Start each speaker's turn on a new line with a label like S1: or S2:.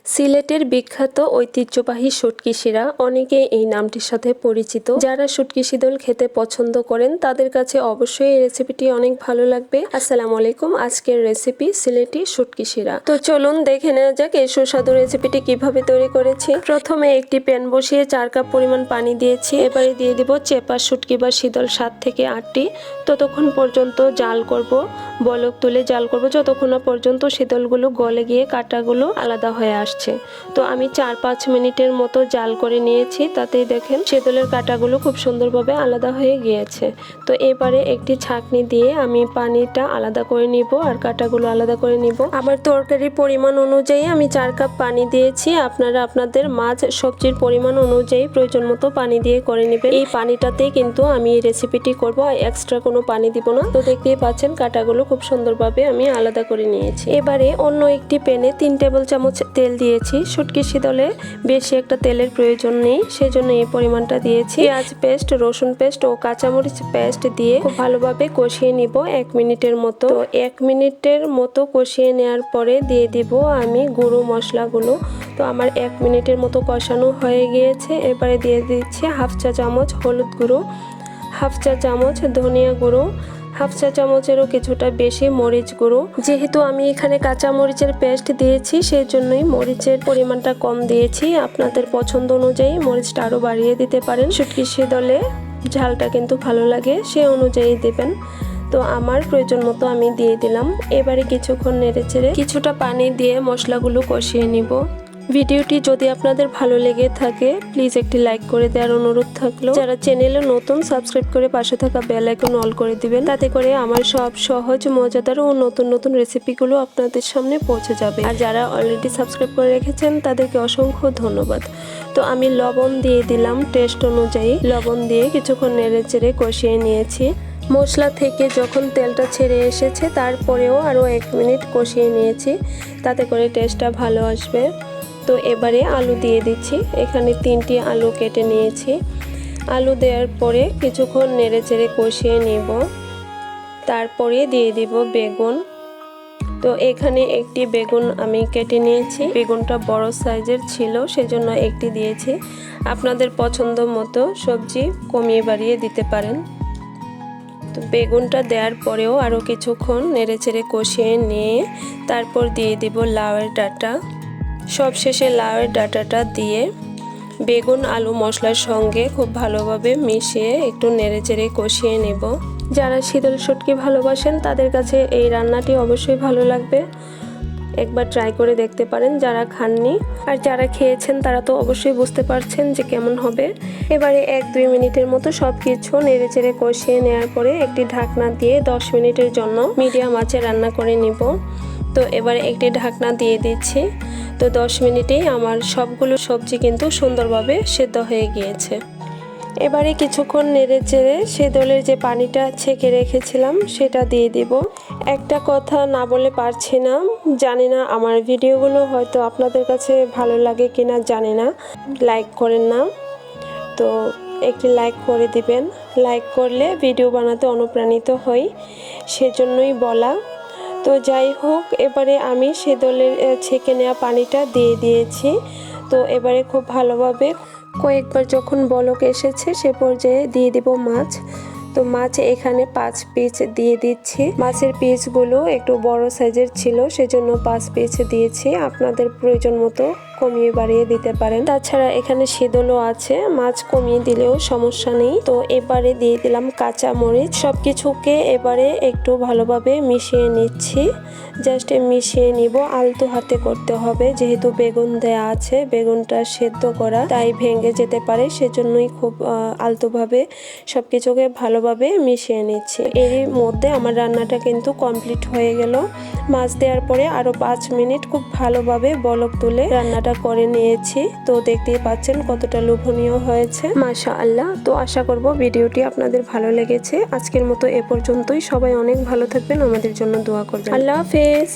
S1: সিলেটের বিখ্যাত ঐতিহ্যবাহী শুটকি শিরা, অনেকে এই নামটির সাথে পরিচিত। যারা শুটকি শীতল খেতে পছন্দ করেন তাদের কাছে অবশ্যই এই রেসিপিটি অনেক ভালো লাগবে। আসসালামু আলাইকুম, আজকের রেসিপি সিলেটি শুটকি শিরা। তো চলুন দেখে নেওয়া যাক এই সুস্বাদু রেসিপিটি কিভাবে তৈরি করেছি। প্রথমে একটি প্যান বসিয়ে 4 কাপ পরিমাণ পানি দিয়েছি। এবারে দিয়ে দিব চেপা শুটকি বা শীতল 7 থেকে 8টি। ততক্ষণ পর্যন্ত জাল করব, বলক তুলে জাল করব যতক্ষণ না পর্যন্ত শীতলগুলো গলে গিয়ে কাঁটাগুলো আলাদা হয়ে আসছে। তো আমি 4-5 মিনিটের মতো জাল করে নিয়েছি। তাতেই দেখেন শীতলের কাঁটাগুলো খুব সুন্দরভাবে আলাদা হয়ে গিয়েছে। তো এবারে একটি ছাঁকনি দিয়ে আমি পানিটা আলাদা করে নিব আর কাঁটাগুলো আলাদা করে নিব। আমার তরকারির পরিমাণ অনুযায়ী আমি 4 কাপ পানি দিয়েছি। আপনারা আপনাদের মাছ সবজির পরিমাণ অনুযায়ী প্রয়োজন মতো পানি দিয়ে করে নেবেন। এই পানিটাতেই কিন্তু আমি এই রেসিপিটি করব, এক্সট্রা কোনো পানি দিব না। তো দেখতেই পাচ্ছেন কাঁটাগুলো খুব সুন্দরভাবে আমি আলাদা করে নিয়েছি। এবারে অন্য একটি প্যানে 3 টেবিল চামচ তেল দিয়েছি। শুটকি শীতলে বেশি একটা তেলের প্রয়োজন নেই, সেজন্য এই পরিমাণটা দিয়েছি। পেঁয়াজ পেস্ট, রসুন পেস্ট ও কাঁচামরিচ পেস্ট দিয়ে খুব ভালোভাবে কষিয়ে নিব 1 মিনিটের মতো। 1 মিনিটের মতো কষিয়ে নেওয়ার পরে দিয়ে দিব আমি গুঁড়ো মশলাগুলো। তো আমার 1 মিনিটের মতো কষানো হয়ে গিয়েছে। এবারে দিয়ে দিচ্ছি 1/2 চা চামচ হলুদ গুঁড়ো, 1/2 চা চামচ ধনিয়া গুঁড়ো, 1/2 চা চামচেরও কিছুটা বেশি মরিচ গুঁড়ো। যেহেতু আমি এখানে কাঁচা মরিচের পেস্ট দিয়েছি সেই জন্যই মরিচের পরিমাণটা কম দিয়েছি। আপনাদের পছন্দ অনুযায়ী মরিচটা আরও বাড়িয়ে দিতে পারেন। শুটকি শীতলে ঝালটা কিন্তু ভালো লাগে, সে অনুযায়ী দেবেন। তো আমার প্রয়োজন মতো আমি দিয়ে দিলাম। এবারে কিছুক্ষণ নেড়েচেড়ে কিছুটা পানি দিয়ে মশলাগুলো কষিয়ে নিব। ভিডিওটি যদি আপনাদের ভালো লেগে থাকে প্লিজ একটি লাইক করে দেওয়ার অনুরোধ থাকলো। যারা চ্যানেলে নতুন সাবস্ক্রাইব করে পাশে থাকা বেল আইকন অল করে দিবেন, তাতে করে আমার সব সহজ মজাদার ও নতুন নতুন রেসিপিগুলো আপনাদের সামনে পৌঁছে যাবে। আর যারা অলরেডি সাবস্ক্রাইব করে রেখেছেন তাদেরকে অসংখ্য ধন্যবাদ। তো আমি লবণ দিয়ে দিলাম টেস্ট অনুযায়ী। লবণ দিয়ে কিছুক্ষণ নেড়ে চেড়ে কষিয়ে নিয়েছি। মশলা থেকে যখন তেলটা ছেড়ে এসেছে তারপরেও আরও 1 মিনিট কষিয়ে নিয়েছি, তাতে করে টেস্টটা ভালো আসবে। তো এবারে আলু দিয়ে দিচ্ছি। এখানে 3টি আলু কেটে নিয়েছি। আলু দেওয়ার পরে কিছুক্ষণ নেড়েচেড়ে কষিয়ে নেব। তারপরে দিয়ে দিব বেগুন। তো এখানে একটি বেগুন আমি কেটে নিয়েছি। বেগুনটা বড় সাইজের ছিল সেজন্য একটি দিয়েছি। আপনাদের পছন্দ মতো সবজি কমিয়ে বাড়িয়ে দিতে পারেন। তো বেগুনটা দেওয়ার পরেও আরও কিছুক্ষণ নেড়েচেড়ে কষিয়ে নিয়ে তারপর দিয়ে দিব লাউয়ের ডাঁটা। সবশেষে লাউয়ের ডাঁটাটা দিয়ে বেগুন আলু মশলার সঙ্গে খুব ভালোভাবে মিশিয়ে একটু নেড়েচেড়ে কষিয়ে নেব। যারা শীতল শুটকি ভালোবাসেন তাদের কাছে এই রান্নাটি অবশ্যই ভালো লাগবে। একবার ট্রাই করে দেখতে পারেন যারা খাননি। আর যারা খেয়েছেন তারা তো অবশ্যই বুঝতে পারছেন যে কেমন হবে। এবারে 1-2 মিনিটের মতো সব কিছু নেড়েচেড়ে কষিয়ে নেওয়ার পরে একটি ঢাকনা দিয়ে 10 মিনিটের জন্য মিডিয়াম আঁচে রান্না করে নিব। তো এবারে একটি ঢাকনা দিয়ে দিচ্ছি। তো 10 মিনিটেই আমার সবগুলো সবজি কিন্তু সুন্দরভাবে সেদ্ধ হয়ে গিয়েছে। এবারে কিছুক্ষণ নেড়েচেড়ে শীতলের যে পানিটা ছেঁকে রেখেছিলাম সেটা দিয়ে দিব। একটা কথা না বলে পারছি না, জানি না আমার ভিডিওগুলো হয়তো আপনাদের কাছে ভালো লাগে কিনা জানি না। লাইক করেন না, তো একটি লাইক করে দিবেন। লাইক করলে ভিডিও বানাতে অনুপ্রাণিত হই, সেজন্যই বলা। তো যাই হোক, এবারে আমি শীতলের ছেঁকে নেওয়া পানিটা দিয়ে দিয়েছি। তো এবারে খুব ভালোভাবে কয়েকবার যখন বলক এসেছে সে পর্যায়ে দিয়ে দিব মাছ। তো মাছ এখানে 5 পিস দিয়ে দিচ্ছি। মাছের পিসগুলো একটু বড় সাইজের ছিল সেজন্য 5 পিস দিয়েছি। আপনাদের প্রয়োজন মতো কমিয়ে বাড়িয়ে দিতে পারেন। তাছাড়া এখানে শীতলও আছে, মাছ কমিয়ে দিলেও সমস্যা নেই। তো এবারে দিয়ে দিলাম কাঁচা মরিচ। সবকিছুকে এবারে একটু ভালোভাবে মিশিয়ে নিচ্ছি। জাস্ট মিশিয়ে নিব, আলতো হাতে করতে হবে যেহেতু বেগুন দেয়া আছে। বেগুনটা সেদ্ধ করা, তাই ভেঙে যেতে পারে, সেজন্যই খুব আলতোভাবে সবকিছুকে ভালোভাবে মিশিয়ে নিচ্ছি। এর মধ্যে আমার রান্নাটা কিন্তু কমপ্লিট হয়ে গেল। মাছ দেওয়ার পরে আরও 5 মিনিট খুব ভালোভাবে বলক তুলে রান্নাটা করে নিয়েছি। তো দেখতেই পাচ্ছেন কতটা লোভনীয় হয়েছে, মাশাআল্লাহ। তো আশা করব ভিডিওটি আপনাদের ভালো লেগেছে। আজকের মতো এ পর্যন্তই। সবাই অনেক ভালো থাকবেন, আমাদের জন্য দোয়া করবেন। আল্লাহ হাফেজ।